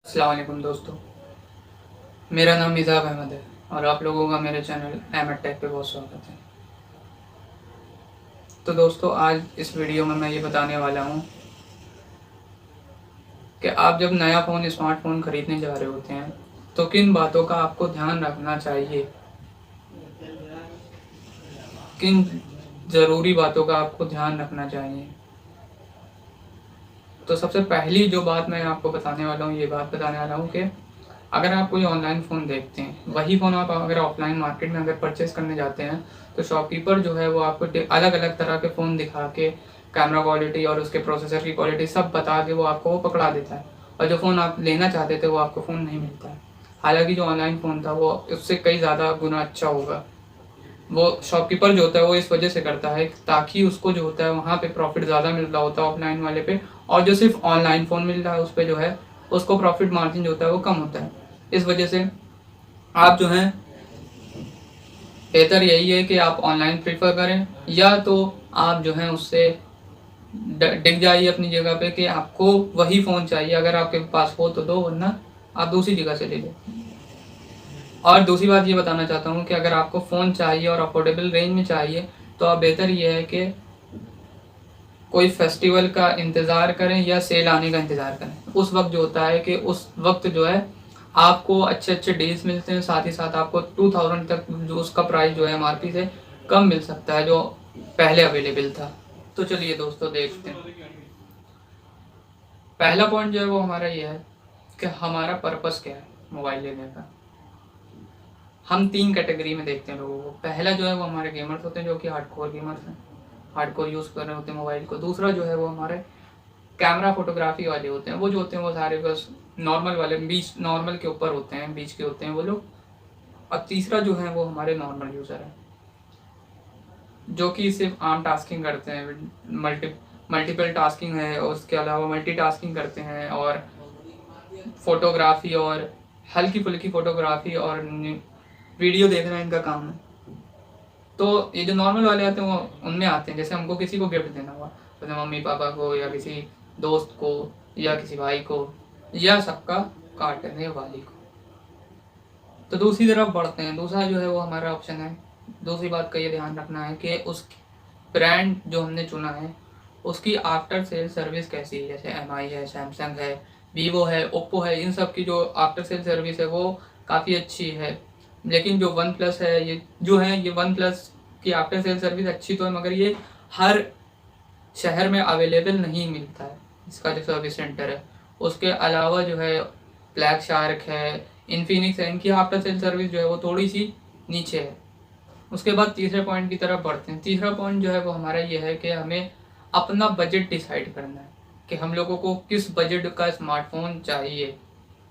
अस्सलाम वालेकुम दोस्तों, मेरा नाम मिज़ाब अहमद है और आप लोगों का मेरे चैनल अहमद टेक पे बहुत स्वागत है। तो दोस्तों, आज इस वीडियो में मैं ये बताने वाला हूँ कि आप जब नया फ़ोन स्मार्टफ़ोन ख़रीदने जा रहे होते हैं तो किन बातों का आपको ध्यान रखना चाहिए, किन ज़रूरी बातों का आपको ध्यान रखना चाहिए। तो सबसे पहली जो बात मैं आपको बताने वाला हूँ, ये बात बताने वाला हूँ कि अगर आप कोई ऑनलाइन फ़ोन देखते हैं, वही फ़ोन आप अगर ऑफलाइन मार्केट में अगर परचेज़ करने जाते हैं तो शॉपकीपर जो है वो आपको अलग अलग तरह के फ़ोन दिखा के कैमरा क्वालिटी और उसके प्रोसेसर की क्वालिटी सब बता के वो आपको वो पकड़ा देता है, और जो फ़ोन आप लेना चाहते थे वो आपको फ़ोन नहीं मिलता है। हालांकि जो ऑनलाइन फ़ोन था वो उससे कई ज़्यादा गुना अच्छा होगा। वो शॉपकीपर जो होता है वो इस वजह से करता है ताकि उसको जो होता है वहाँ पे प्रॉफिट ज़्यादा मिल रहा होता है ऑफलाइन वाले पे, और जो सिर्फ ऑनलाइन फ़ोन मिल रहा है उस पर जो है उसको प्रॉफिट मार्जिन जो होता है वो कम होता है। इस वजह से आप जो है बेहतर यही है कि आप ऑनलाइन प्रीफर करें, या तो आप जो है उससे टिक जाइए अपनी जगह पे कि आपको वही फ़ोन चाहिए। अगर आपके पास हो तो दो, वरना आप दूसरी जगह से ले लो। और दूसरी बात ये बताना चाहता हूँ कि अगर आपको फ़ोन चाहिए और अफोर्डेबल रेंज में चाहिए तो आप बेहतर ये है कि कोई फेस्टिवल का इंतज़ार करें या सेल आने का इंतज़ार करें। उस वक्त जो होता है कि उस वक्त जो है आपको अच्छे अच्छे डील्स मिलते हैं, साथ ही साथ आपको 2000 तक जो उसका प्राइस जो है एमआरपी से कम मिल सकता है जो पहले अवेलेबल था। तो चलिए दोस्तों, देखते हैं। पहला पॉइंट जो है वो हमारा ये है कि हमारा पर्पस क्या है मोबाइल लेने का। हम तीन कैटेगरी में देखते हैं लोगों को। पहला जो है वो हमारे गेमर्स होते हैं जो कि हार्डकोर गेमर्स हैं, हार्डकोर यूज़ कर रहे होते हैं मोबाइल को। दूसरा जो है वो हमारे कैमरा फोटोग्राफी वाले होते हैं, वो जो होते हैं वो सारे बस नॉर्मल वाले, बीच नॉर्मल के ऊपर होते हैं, बीच के होते हैं वो लोग। और तीसरा जो है वो हमारे नॉर्मल यूज़र हैं जो कि सिर्फ आम टास्किंग करते हैं, मल्टीपल टास्किंग है, और उसके अलावा मल्टीटास्किंग करते हैं, और फोटोग्राफी और हल्की फुल्की फोटोग्राफी और वीडियो देखना इनका काम है। तो ये जो नॉर्मल वाले आते हैं वो उनमें आते हैं, जैसे हमको किसी को गिफ्ट देना हुआ, जैसे मम्मी पापा को या किसी दोस्त को या किसी भाई को या सबका काटने वाली को। तो दूसरी तरफ बढ़ते हैं। दूसरा जो है वो हमारा ऑप्शन है, दूसरी बात का ये ध्यान रखना है कि उस ब्रांड जो हमने चुना है उसकी आफ्टर सेल सर्विस कैसी है। जैसे एमआई है, सैमसंग है, वीवो है, ओप्पो है, इन सब की जो आफ्टर सेल सर्विस है वो काफ़ी अच्छी है। लेकिन जो वन प्लस है, ये जो है ये वन प्लस की आफ्टर सेल सर्विस अच्छी तो है, मगर ये हर शहर में अवेलेबल नहीं मिलता है इसका जो सर्विस सेंटर है। उसके अलावा जो है ब्लैक शार्क है, इन्फिनिक्स है, इनकी आफ्टर सेल सर्विस जो है वो थोड़ी सी नीचे है। उसके बाद तीसरे पॉइंट की तरफ बढ़ते हैं। तीसरा पॉइंट जो है वो हमारा ये है कि हमें अपना बजट डिसाइड करना है कि हम लोगों को किस बजट का स्मार्टफोन चाहिए।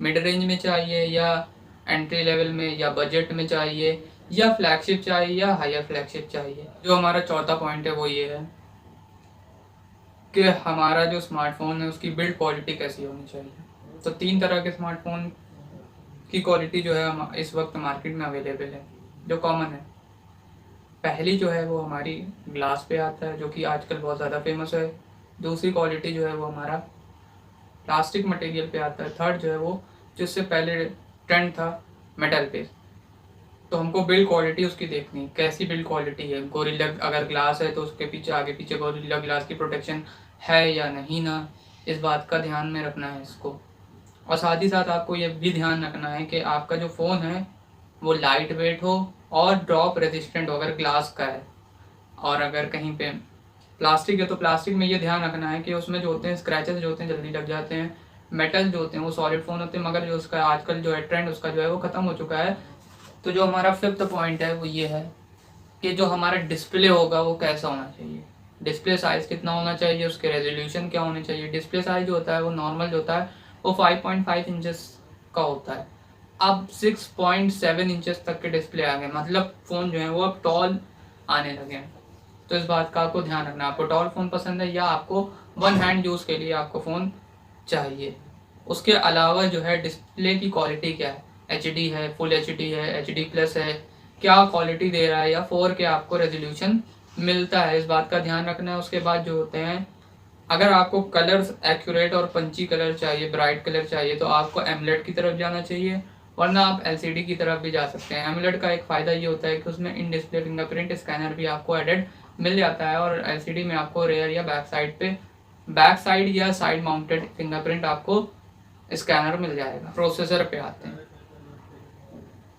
मिड रेंज में चाहिए, या एंट्री लेवल में, या बजट में चाहिए, या फ्लैगशिप चाहिए, या हायर फ्लैगशिप चाहिए। जो हमारा चौथा पॉइंट है वो ये है कि हमारा जो स्मार्टफोन है उसकी बिल्ड क्वालिटी कैसी होनी चाहिए। तो तीन तरह के स्मार्टफोन की क्वालिटी जो है इस वक्त मार्केट में अवेलेबल है जो कॉमन है। पहली जो है वो हमारी ग्लास पे आता है जो कि आजकल बहुत ज़्यादा फेमस है। दूसरी क्वालिटी जो है वो हमारा प्लास्टिक मटेरियल पे आता है। थर्ड जो है वो जिससे पहले ट्रेंड था मेटल पे। तो हमको बिल्ड क्वालिटी उसकी देखनी है, कैसी बिल्ड क्वालिटी है। गोरिल्ला अगर ग्लास है तो उसके पीछे आगे पीछे गोरिल्ला ग्लास की प्रोटेक्शन है या नहीं ना, इस बात का ध्यान में रखना है इसको। और साथ ही साथ आपको ये भी ध्यान रखना है कि आपका जो फ़ोन है वो लाइट वेट हो और ड्रॉप रेजिस्टेंट हो अगर ग्लास का है। और अगर कहीं पे प्लास्टिक है तो प्लास्टिक में ये ध्यान रखना है कि उसमें जो होते हैं स्क्रैचेस जो होते हैं जल्दी लग जाते हैं। मेटल जो होते हैं वो सॉलिड फ़ोन होते हैं, मगर जो उसका आजकल जो है ट्रेंड उसका जो है वो ख़त्म हो चुका है। तो जो हमारा फिफ्थ पॉइंट है वो ये है कि जो हमारा डिस्प्ले होगा वो कैसा होना चाहिए। डिस्प्ले साइज़ कितना होना चाहिए, उसके रेजोल्यूशन क्या होने चाहिए। डिस्प्ले साइज़ जो होता है वो नॉर्मल जो होता है वो 5.5 इंचेस का होता है। अब 6.7 इंचेस तक के डिस्प्ले आ गए, मतलब फ़ोन जो है वो अब टॉल आने लगे हैं। तो इस बात का आपको ध्यान रखना, आपको टॉल फ़ोन पसंद है या आपको वन हैंड यूज़ के लिए आपको फ़ोन चाहिए। उसके अलावा जो है डिस्प्ले की क्वालिटी क्या है, HD है, फुल HD है, HD प्लस है, क्या क्वालिटी दे रहा है, या 4K आपको रेजोल्यूशन मिलता है, इस बात का ध्यान रखना है। उसके बाद जो होते हैं अगर आपको कलर्स एक्यूरेट और पंची कलर चाहिए, ब्राइट कलर चाहिए, तो आपको एमलेट की तरफ जाना चाहिए, वरना आप एलसीडी की तरफ भी जा सकते हैं। एमलेट का एक फ़ायदा ये होता है कि उसमें इन डिस्प्ले फिंगरप्रिंट स्कैनर भी आपको एडेड मिल जाता है, और एलसीडी में आपको रेयर या बैक साइड या साइड माउंटेड फिंगरप्रिंट आपको स्कैनर मिल जाएगा। प्रोसेसर पे आते हैं।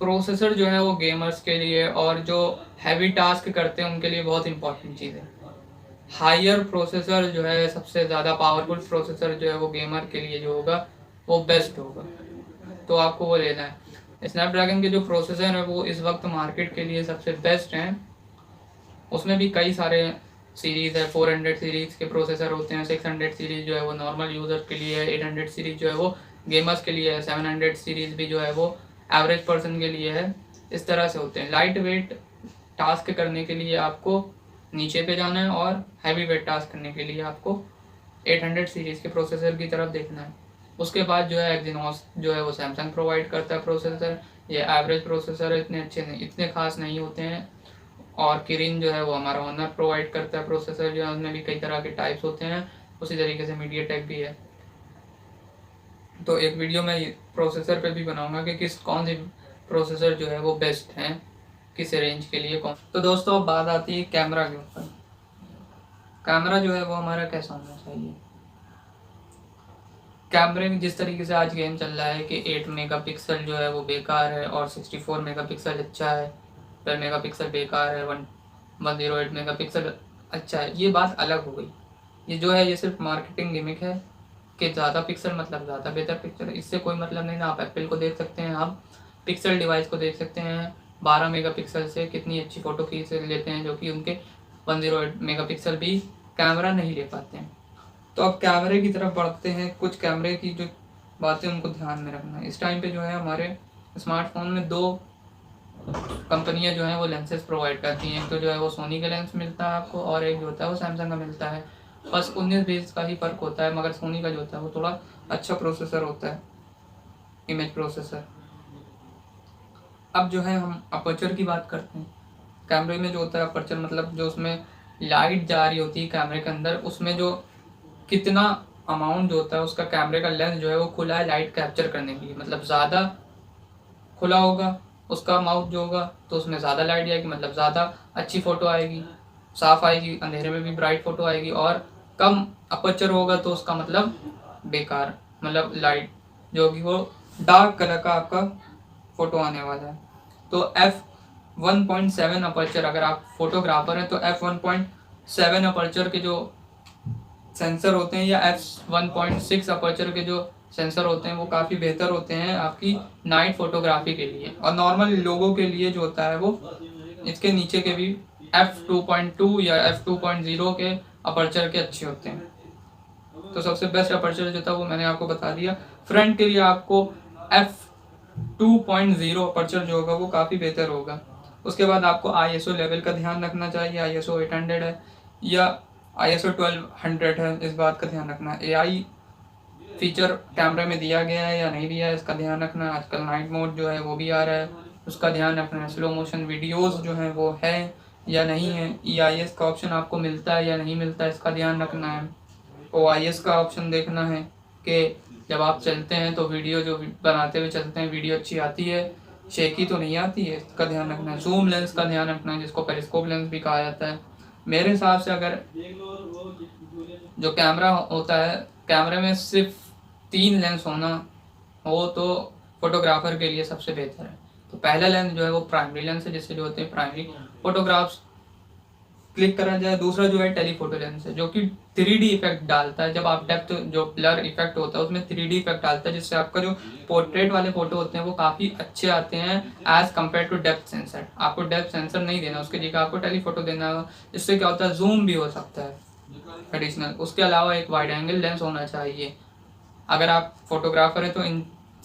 प्रोसेसर जो है वो गेमर्स के लिए और जो हैवी टास्क करते हैं उनके लिए बहुत इंपॉर्टेंट चीज़ है। हायर प्रोसेसर जो है, सबसे ज़्यादा पावरफुल प्रोसेसर जो है वो गेमर के लिए जो होगा वो बेस्ट होगा, तो आपको वो लेना है। स्नैपड्रैगन के जो प्रोसेसर है वो इस वक्त मार्केट के लिए सबसे बेस्ट हैं। उसमें भी कई सारे सीरीज़ है। 400 सीरीज़ के प्रोसेसर होते हैं, 600 सीरीज़ जो है वो नॉर्मल यूज़र के लिए है, 800 सीरीज़ जो है वो गेमर्स के लिए है, 700 सीरीज़ भी जो है वो एवरेज पर्सन के लिए है। इस तरह से होते हैं। लाइट वेट टास्क करने के लिए आपको नीचे पे जाना है, और हैवी वेट टास्क करने के लिए आपको 800 सीरीज़ के प्रोसेसर की तरफ देखना है। उसके बाद जो है एक्जिनोस जो है वो सैमसंग प्रोवाइड करता है प्रोसेसर। ये एवरेज प्रोसेसर इतने अच्छे नहीं, इतने खास नहीं होते हैं। और किरिन जो है वो हमारा ऑनर प्रोवाइड करता है प्रोसेसर, जो है उसमें भी कई तरह के टाइप्स होते हैं। उसी तरीके से मीडियाटेक भी है। तो एक वीडियो में प्रोसेसर पे भी बनाऊंगा कि कौन सी प्रोसेसर जो है वो बेस्ट हैं, किस रेंज के लिए कौन। तो दोस्तों अब बात आती है कैमरा के ऊपर। कैमरा जो है वो हमारा कैसा होना चाहिए। कैमरे में जिस तरीके से आज गेम चल रहा है कि 8 मेगापिक्सल जो है वो बेकार है और 64 मेगापिक्सल अच्छा है, 12 मेगापिक्सल बेकार है, 108 मेगापिक्सल अच्छा है, ये बात अलग हो गई। ये जो है ये सिर्फ मार्केटिंग गिमिक है कि ज़्यादा पिक्सल मतलब ज़्यादा बेहतर पिक्चर। इससे कोई मतलब नहीं ना। आप एप्पल को देख सकते हैं, आप पिक्सल डिवाइस को देख सकते हैं, 12 मेगापिक्सल से कितनी अच्छी फ़ोटो खींच लेते हैं, जो कि उनके 108 मेगापिक्सल भी कैमरा नहीं ले पाते हैं। तो अब कैमरे की तरफ बढ़ते हैं। कुछ कैमरे की जो बातें उनको ध्यान में रखना है। इस टाइम पे जो है हमारे स्मार्टफोन में 2 कंपनियां जो हैं वो लेंसेज प्रोवाइड करती हैं। एक तो जो है वो सोनी का लेंस मिलता है आपको, और एक जो होता है वो सैमसंग का मिलता है। बस 19-20 का ही फ़र्क होता है, मगर सोनी का जो होता है वो थोड़ा अच्छा प्रोसेसर होता है, इमेज प्रोसेसर। अब जो है हम अपर्चर की बात करते हैं। कैमरे में जो होता है अपर्चर मतलब जो उसमें लाइट जा रही होती है कैमरे के अंदर, उसमें जो कितना अमाउंट जो होता है उसका कैमरे का लेंस जो है वो खुला है लाइट कैप्चर करने के लिए। मतलब ज़्यादा खुला होगा उसका माउथ जो होगा तो उसमें ज़्यादा लाइट जाएगी, मतलब ज़्यादा अच्छी फ़ोटो आएगी, साफ़ आएगी, अंधेरे में भी ब्राइट फ़ोटो आएगी। और कम अपर्चर होगा तो उसका मतलब बेकार, मतलब लाइट जो होगी वो डार्क कलर का आपका फ़ोटो आने वाला है। तो f1.7 अपर्चर, अगर आप फोटोग्राफर हैं तो f1.7 अपर्चर के जो सेंसर होते हैं या f1.6 अपर्चर के जो सेंसर होते हैं वो काफ़ी बेहतर होते हैं आपकी नाइट फोटोग्राफी के लिए। और नॉर्मल लोगों के लिए जो होता है वो इसके नीचे के भी f2.2 या f2.0 के अपर्चर के अच्छे होते हैं। तो सबसे बेस्ट अपर्चर जो था वो मैंने आपको बता दिया। फ्रंट के लिए आपको f2.0 अपर्चर जो होगा वो काफ़ी बेहतर होगा। उसके बाद आपको ISO लेवल का ध्यान रखना चाहिए। ISO 800 है या ISO 1200 है, इस बात का ध्यान रखना है। AI फीचर कैमरे में दिया गया है या नहीं दिया है इसका ध्यान रखना है। आजकल नाइट मोड जो है वो भी आ रहा है, उसका ध्यान रखना है। स्लो मोशन वीडियोस जो हैं वो है या नहीं है। EIS का ऑप्शन आपको मिलता है या नहीं मिलता है, इसका ध्यान रखना है। OIS का ऑप्शन देखना है कि जब आप चलते हैं तो वीडियो जो बनाते हुए चलते हैं वीडियो अच्छी आती है, शेकी तो नहीं आती है, इसका ध्यान रखना है। जूम लेंस का ध्यान रखना है, जिसको पेरिस्कोप लेंस भी कहा जाता है। मेरे हिसाब से अगर जो कैमरा होता है, कैमरे में सिर्फ 3 लेंस होना हो तो फोटोग्राफर के लिए सबसे बेहतर है। तो पहला लेंस जो है वो प्राइमरी लेंस है, जिससे जो होते हैं प्राइमरी फोटोग्राफ्स क्लिक करा जाए। दूसरा जो है टेलीफोटो लेंस है, जो कि 3D इफेक्ट डालता है। जब आप डेप्थ जो ब्लर इफेक्ट होता है उसमें 3D इफेक्ट डालता है, जिससे आपका जो पोर्ट्रेट वाले फोटो होते हैं वो काफ़ी अच्छे आते हैं as compare to depth sensor. आपको डेप्थ सेंसर नहीं देना, उसकी जगह आपको टेलीफोटो देना। इससे क्या होता है, जूम भी हो सकता है एडिशनल। उसके अलावा एक वाइड एंगल लेंस होना चाहिए। अगर आप फोटोग्राफर हैं तो इन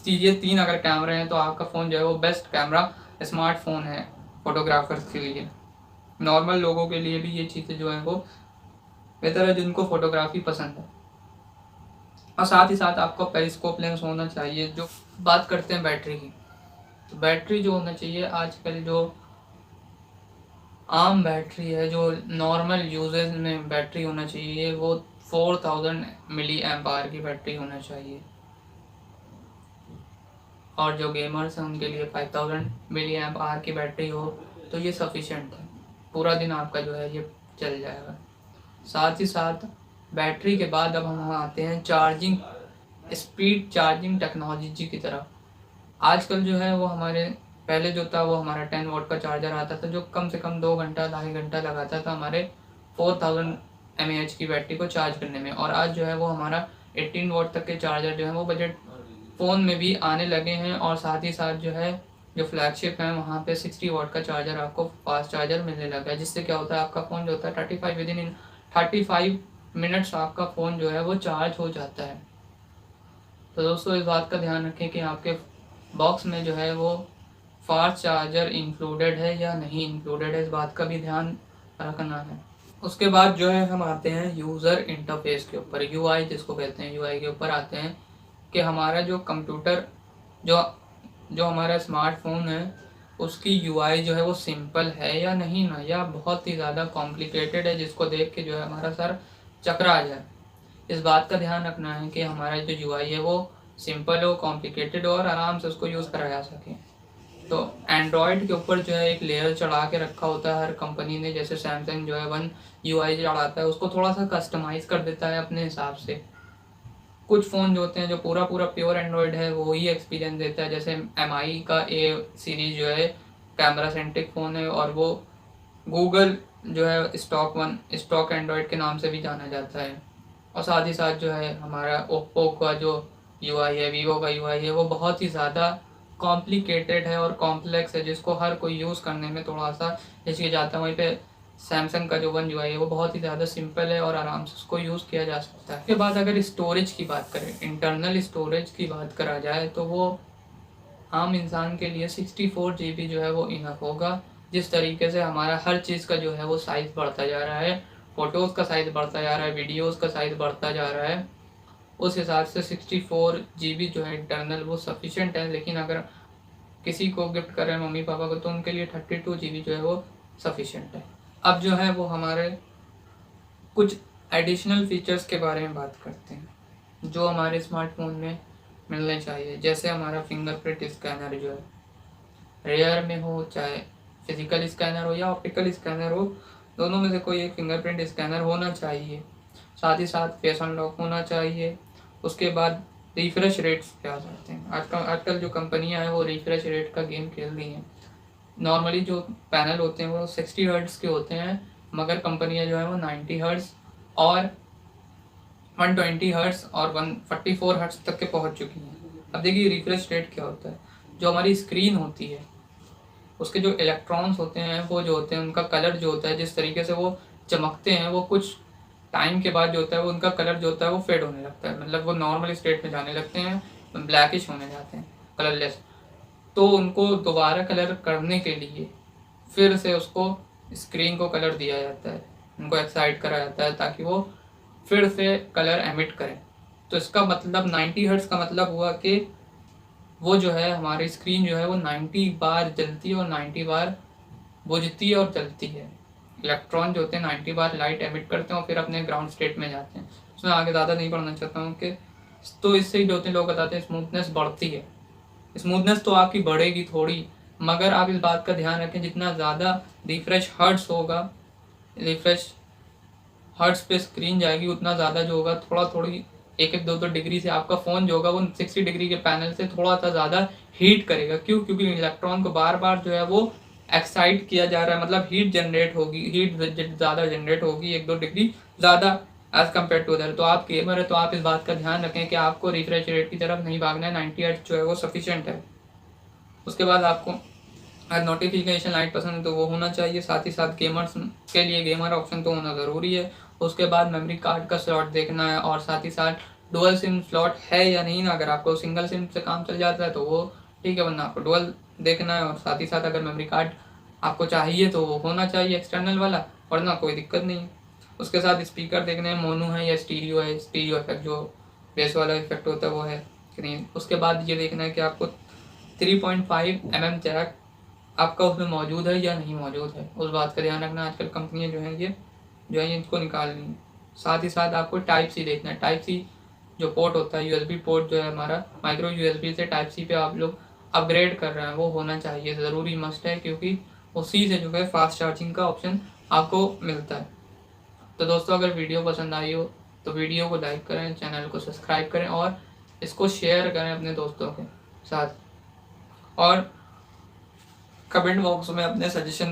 चीज़ें 3 अगर कैमरे हैं तो आपका फ़ोन जो है वो बेस्ट कैमरा स्मार्टफोन है फोटोग्राफर्स के लिए। नॉर्मल लोगों के लिए भी ये चीज़ें जो हैं वो बेहतर है, जिनको फोटोग्राफी पसंद है। और साथ ही साथ आपको पेरिस्कोप लेंस होना चाहिए। जो बात करते हैं बैटरी की, तो बैटरी जो होना चाहिए आजकल जो आम बैटरी है, जो नॉर्मल यूजेज में बैटरी होना चाहिए वो 4000 मिली एम्प आवर की बैटरी होना चाहिए, और जो गेमर्स हैं उनके लिए 5000 मिली एम्प आवर की बैटरी हो तो ये सफिशेंट है, पूरा दिन आपका जो है ये चल जाएगा। साथ ही साथ बैटरी के बाद अब हम आते हैं चार्जिंग स्पीड, चार्जिंग टेक्नोलॉजी की तरफ। आजकल जो है वो हमारे पहले जो था वो हमारा 10 वोल्ट का चार्जर आता था जो कम से कम 2 घंटा 2.5 घंटा लगाता था हमारे 4000 mAh की बैटरी को चार्ज करने में, और आज जो है वो हमारा 18 वोल्ट तक के चार्जर जो है वो बजट फ़ोन में भी आने लगे हैं। और साथ ही साथ जो है जो फ्लैगशिप है वहाँ पे 60 वोल्ट का चार्जर आपको फास्ट चार्जर मिलने लगा है, जिससे क्या होता है आपका फ़ोन जो होता है 35 मिनट्स आपका फ़ोन जो है वो चार्ज हो जाता है। तो दोस्तों इस बात का ध्यान रखें कि आपके बॉक्स में जो है वो फास्ट चार्जर इंक्लूडेड है या नहीं इंक्लूडेड है, इस बात का भी ध्यान रखना है। उसके बाद जो है हम आते हैं यूज़र इंटरफेस के ऊपर, यूआई जिसको कहते हैं, यूआई के ऊपर आते हैं कि हमारा जो कंप्यूटर जो जो हमारा स्मार्टफोन है उसकी यूआई जो है वो सिंपल है या नहीं ना, या बहुत ही ज़्यादा कॉम्प्लिकेटेड है जिसको देख के जो है हमारा सर चकरा जाए। इस बात का ध्यान रखना है कि हमारा जो यूआई है वो सिंपल हो, कॉम्प्लिकेटेड हो और आराम से उसको यूज़ करा जा सके। तो एंड्रॉयड के ऊपर जो है एक लेयर चढ़ा के रखा होता है हर कंपनी ने, जैसे सैमसंग जो है वन यूआई चढ़ाता है उसको थोड़ा सा कस्टमाइज़ कर देता है अपने हिसाब से। कुछ फ़ोन जो होते हैं जो पूरा पूरा प्योर एंड्रॉयड है वो ही एक्सपीरियंस देता है, जैसे एमआई का ए सीरीज जो है कैमरा सेंट्रिक फ़ोन है, और वो गूगल जो है स्टॉक एंड्रॉयड के नाम से भी जाना जाता है। और साथ ही साथ जो है हमारा ओप्पो का जो यूआई है, वीवो का यूआई है, वो बहुत ही ज़्यादा कॉम्प्लिकेटेड है और कॉम्प्लेक्स है जिसको हर कोई यूज़ करने में थोड़ा सा हिचकिचाता है। वहीं पे सैमसंग का जो वन यूआई है वो बहुत ही ज़्यादा सिंपल है और आराम से उसको यूज़ किया जा सकता है। उसके बाद अगर स्टोरेज की बात करें, इंटरनल स्टोरेज की बात करा जाए तो वो आम इंसान के लिए 64 GB जो है वो इनफ होगा। जिस तरीके से हमारा हर चीज़ का जो है वो साइज़ बढ़ता जा रहा है, फ़ोटोज़ का साइज़ बढ़ता जा रहा है, वीडियोज़ का साइज़ बढ़ता जा रहा है, उस हिसाब से 64 GB जो है इंटरनल वो सफिशेंट है। लेकिन अगर किसी को गिफ्ट करें मम्मी पापा को तो उनके लिए 32 GB जो है वो सफिशेंट है। अब जो है वो हमारे कुछ एडिशनल फीचर्स के बारे में बात करते हैं जो हमारे स्मार्टफोन में मिलने चाहिए। जैसे हमारा फिंगरप्रिंट स्कैनर जो है रेयर में हो, चाहे फिजिकल स्कैनर हो या ऑप्टिकल स्कैनर हो, दोनों में से कोई एक फिंगरप्रिंट स्कैनर होना चाहिए। साथ ही साथ फेस अनलॉक होना चाहिए। उसके बाद रिफ्रेश रेट्स पे आ जाते हैं। आजकल जो कंपनियां हैं वो रिफ्रेश रेट का गेम खेल रही हैं। नॉर्मली जो पैनल होते हैं वो 60 हर्ट्ज़ के होते हैं, मगर कंपनियां जो है वो 90 हर्ट्ज़ और 120 हर्ट्ज़ और 144 हर्ट्ज़ तक के पहुंच चुकी हैं। अब देखिए रिफ्रेश रेट क्या होता है, जो हमारी स्क्रीन होती है उसके जो इलेक्ट्रॉन्स होते हैं वो जो होते हैं उनका कलर जो होता है, जिस तरीके से वो चमकते हैं, वो कुछ टाइम के बाद जो होता है वो उनका कलर जो होता है वो फेड होने लगता है, मतलब वो नॉर्मल स्टेट में जाने लगते हैं, ब्लैकिश होने जाते हैं, कलरलेस। तो उनको दोबारा कलर करने के लिए फिर से उसको स्क्रीन को कलर दिया जाता है, उनको एक्साइट करा जाता है ताकि वो फिर से कलर एमिट करें। तो इसका मतलब 90 हर्ट्ज़ का मतलब हुआ कि वो जो है हमारी स्क्रीन जो है वो 90 बार जलती है और 90 बार बुझती है और जलती है। इलेक्ट्रॉन जो होते हैं 90 बार लाइट एमिट करते हैं और फिर अपने ग्राउंड स्टेट में जाते हैं। उसमें आगे ज़्यादा नहीं पढ़ना चाहता हूँ कि तो इससे जो होते हैं लोग बताते हैं स्मूथनेस बढ़ती है। स्मूथनेस तो आपकी बढ़ेगी थोड़ी, मगर आप इस बात का ध्यान रखें जितना ज़्यादा रिफ्रेश हर्ट्स होगा, रिफ्रेश हर्ट्स पे स्क्रीन जाएगी, उतना ज़्यादा जो होगा थोड़ा थोड़ी 1-2 डिग्री से आपका फ़ोन जो होगा वो 60 डिग्री के पैनल से थोड़ा सा ज़्यादा हीट करेगा। क्यों? क्योंकि इलेक्ट्रॉन को बार बार जो है वो एक्साइट किया जा रहा है, मतलब हीट जनरेट होगी, हीट ज़्यादा जनरेट होगी 1-2 डिग्री ज़्यादा एज कम्पेयर टू अदर। तो आप गेमर है तो आप इस बात का ध्यान रखें कि आपको रिफ्रेश रेट की तरफ नहीं भागना है, 90 हर्ट्ज जो है वो सफिशिएंट है। उसके बाद आपको अगर नोटिफिकेशन लाइट पसंद है तो वो होना चाहिए। साथ ही साथ गेमर्स के लिए गेमर ऑप्शन तो होना ज़रूरी है। उसके बाद मेमोरी कार्ड का स्लॉट देखना है, और साथ ही साथ डुअल सिम स्लॉट है या नहीं ना। अगर आपको सिंगल सिम से काम चल जाता है तो वो ठीक है, वरना आपको डुअल देखना है। और साथ ही साथ अगर मेमोरी कार्ड आपको चाहिए तो वो होना चाहिए एक्सटर्नल वाला, वरना कोई दिक्कत नहीं है। उसके साथ स्पीकर देखने हैं मोनो है या स्टीरियो है, स्टीरियो इफेक्ट जो बेस वाला इफेक्ट होता है वो है कि नहीं। उसके बाद ये देखना है कि आपको 3.5 mm जैक आपका उसमें मौजूद है या नहीं मौजूद है, उस बात का ध्यान रखना। आजकल कंपनियां जो हैं ये इनको निकाल रही हैं। साथ ही साथ आपको टाइप सी देखना है। टाइप सी जो पोर्ट होता है, यूएसबी पोर्ट जो है हमारा, माइक्रो यूएसबी से टाइप सी पे आप लोग अपग्रेड कर रहे हैं, वो होना चाहिए, ज़रूरी मस्ट है, क्योंकि उसी से जो है फास्ट चार्जिंग का ऑप्शन आपको मिलता है। तो दोस्तों अगर वीडियो पसंद आई हो तो वीडियो को लाइक करें, चैनल को सब्सक्राइब करें और इसको शेयर करें अपने दोस्तों के साथ, और कमेंट बॉक्स में अपने सजेशन भी